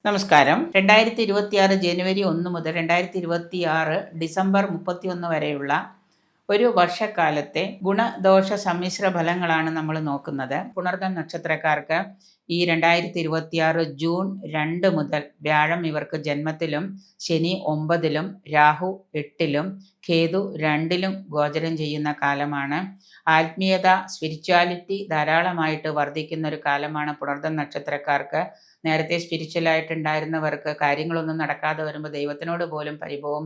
നമസ്കാരം. 2026 ജനുവരി 1 മുതൽ 2026 ഡിസംബർ 31 വരെയുള്ള ഒരു വർഷക്കാലത്തെ ഗുണദോഷ സമ്മിശ്ര ഫലങ്ങളാണ് നമ്മൾ നോക്കുന്നത്. പുണർദം നക്ഷത്രക്കാർക്ക് ഈ 2026 ജൂൺ 2 മുതൽ വ്യാഴം ഇവർക്ക് ജന്മത്തിലും, ശനി 9-ലും, രാഹു 8-ലും, കേതു 2-ലും ഗോചരം ചെയ്യുന്ന കാലമാണ്. ആത്മീയത, സ്പിരിച്വാലിറ്റി ധാരാളമായിട്ട് വർദ്ധിക്കുന്ന ഒരു കാലമാണ് പുണർദം നക്ഷത്രക്കാർക്ക്. നേരത്തെ സ്പിരിച്വലായിട്ടുണ്ടായിരുന്നവർക്ക് കാര്യങ്ങളൊന്നും നടക്കാതെ വരുമ്പോൾ ദൈവത്തിനോട് പോലും പരിഭവം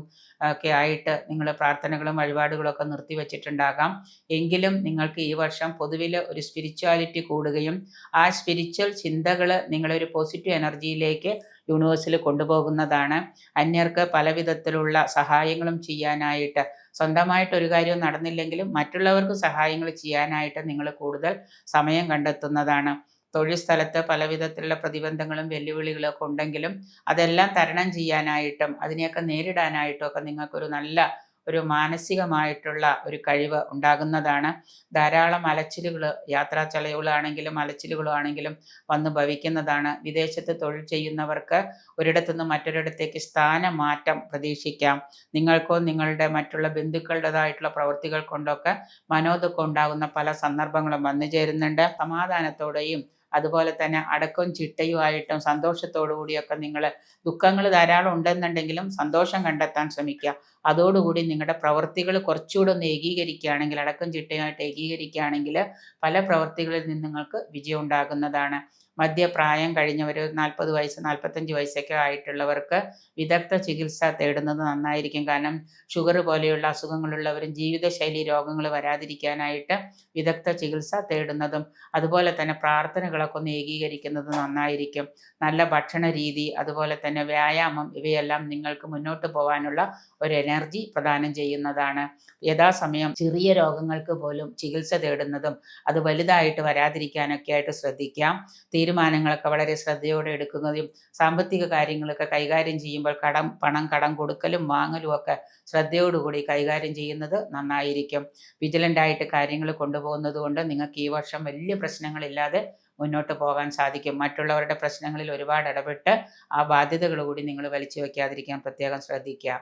ഒക്കെ ആയിട്ട് നിങ്ങൾ പ്രാർത്ഥനകളും വഴിപാടുകളൊക്കെ നിർത്തിവെച്ചിട്ടുണ്ടാകാം. എങ്കിലും നിങ്ങൾക്ക് ഈ വർഷം പൊതുവിൽ ഒരു സ്പിരിച്വാലിറ്റി കൂടുകയും ആ സ്പിരിച്വൽ ചിന്തകൾ നിങ്ങളൊരു പോസിറ്റീവ് എനർജിയിലേക്ക് യൂണിവേഴ്സിൽ കൊണ്ടുപോകുന്നതാണ്. അന്യർക്ക് പല വിധത്തിലുള്ള സഹായങ്ങളും ചെയ്യാനായിട്ട്, സ്വന്തമായിട്ട് ഒരു കാര്യവും നടന്നില്ലെങ്കിലും മറ്റുള്ളവർക്ക് സഹായങ്ങൾ ചെയ്യാനായിട്ട് നിങ്ങൾ കൂടുതൽ സമയം കണ്ടെത്തുന്നതാണ്. തൊഴിൽ സ്ഥലത്ത് പല വിധത്തിലുള്ള പ്രതിബന്ധങ്ങളും വെല്ലുവിളികളൊക്കെ ഉണ്ടെങ്കിലും അതെല്ലാം തരണം ചെയ്യാനായിട്ടും അതിനെയൊക്കെ നേരിടാനായിട്ടും ഒക്കെ നിങ്ങൾക്കൊരു നല്ല ഒരു മാനസികമായിട്ടുള്ള ഒരു കഴിവ് ഉണ്ടാകുന്നതാണ്. ധാരാളം അലച്ചിലുകൾ, യാത്രാ ചെലവുകളാണെങ്കിലും അലച്ചിലുകളാണെങ്കിലും വന്ന് ഭവിക്കുന്നതാണ്. വിദേശത്ത് തൊഴിൽ ചെയ്യുന്നവർക്ക് ഒരിടത്തുനിന്ന് മറ്റൊരിടത്തേക്ക് സ്ഥാനമാറ്റം പ്രതീക്ഷിക്കാം. നിങ്ങൾക്കോ നിങ്ങളുടെ മറ്റുള്ള ബന്ധുക്കളുടേതായിട്ടുള്ള പ്രവൃത്തികൾ കൊണ്ടൊക്കെ മനോദുഃഖം ഉണ്ടാകുന്ന പല സന്ദർഭങ്ങളും വന്നു ചേരുന്നുണ്ട്. സമാധാനത്തോടെയും അതുപോലെ തന്നെ അടക്കവും ചിട്ടയുമായിട്ടും സന്തോഷത്തോടു കൂടിയൊക്കെ നിങ്ങൾ, ദുഃഖങ്ങൾ ധാരാളം ഉണ്ടെന്നുണ്ടെങ്കിലും സന്തോഷം കണ്ടെത്താൻ ശ്രമിക്കുക. അതോടുകൂടി നിങ്ങളുടെ പ്രവൃത്തികൾ കുറച്ചുകൂടെ ഒന്ന് ഏകീകരിക്കുകയാണെങ്കിൽ, അടക്കം ചിട്ടയുമായിട്ട് ഏകീകരിക്കുകയാണെങ്കിൽ പല പ്രവൃത്തികളിൽ നിന്ന് നിങ്ങൾക്ക് വിജയം ഉണ്ടാകുന്നതാണ്. മധ്യപ്രായം കഴിഞ്ഞവർ, 40 വയസ്സ് 45 വയസ്സൊക്കെ ആയിട്ടുള്ളവർക്ക് വിദഗ്ധ ചികിത്സ തേടുന്നത് നന്നായിരിക്കും. കാരണം ഷുഗർ പോലെയുള്ള അസുഖങ്ങളുള്ളവരും ജീവിതശൈലി രോഗങ്ങൾ വരാതിരിക്കാനായിട്ട് വിദഗ്ധ ചികിത്സ തേടുന്നതും അതുപോലെ തന്നെ പ്രാർത്ഥനകളൊക്കെ ഒന്ന് ഏകീകരിക്കുന്നത് നന്നായിരിക്കും. നല്ല ഭക്ഷണ രീതി, അതുപോലെ തന്നെ വ്യായാമം, ഇവയെല്ലാം നിങ്ങൾക്ക് മുന്നോട്ട് പോകാനുള്ള ഒരു എനർജി പ്രദാനം ചെയ്യുന്നതാണ്. യഥാസമയം ചെറിയ രോഗങ്ങൾക്ക് പോലും ചികിത്സ തേടുന്നതും അത് വലുതായിട്ട് വരാതിരിക്കാനൊക്കെ ആയിട്ട് ശ്രദ്ധിക്കാം. തീരുമാനങ്ങളൊക്കെ വളരെ ശ്രദ്ധയോടെ എടുക്കുന്നതും സാമ്പത്തിക കാര്യങ്ങളൊക്കെ കൈകാര്യം ചെയ്യുമ്പോൾ കടം കൊടുക്കലും വാങ്ങലും ഒക്കെ ശ്രദ്ധയോടുകൂടി കൈകാര്യം ചെയ്യുന്നത് നന്നായിരിക്കും. വിജിലൻ്റായിട്ട് കാര്യങ്ങൾ കൊണ്ടുപോകുന്നത് കൊണ്ട് നിങ്ങൾക്ക് ഈ വർഷം വലിയ പ്രശ്നങ്ങളില്ലാതെ മുന്നോട്ട് പോകാൻ സാധിക്കും. മറ്റുള്ളവരുടെ പ്രശ്നങ്ങളിൽ ഒരുപാട് ഇടപെട്ട് ആ ബാധ്യതകൾ കൂടി നിങ്ങൾ വലിച്ചു വയ്ക്കാതിരിക്കാൻ പ്രത്യേകം ശ്രദ്ധിക്കുക.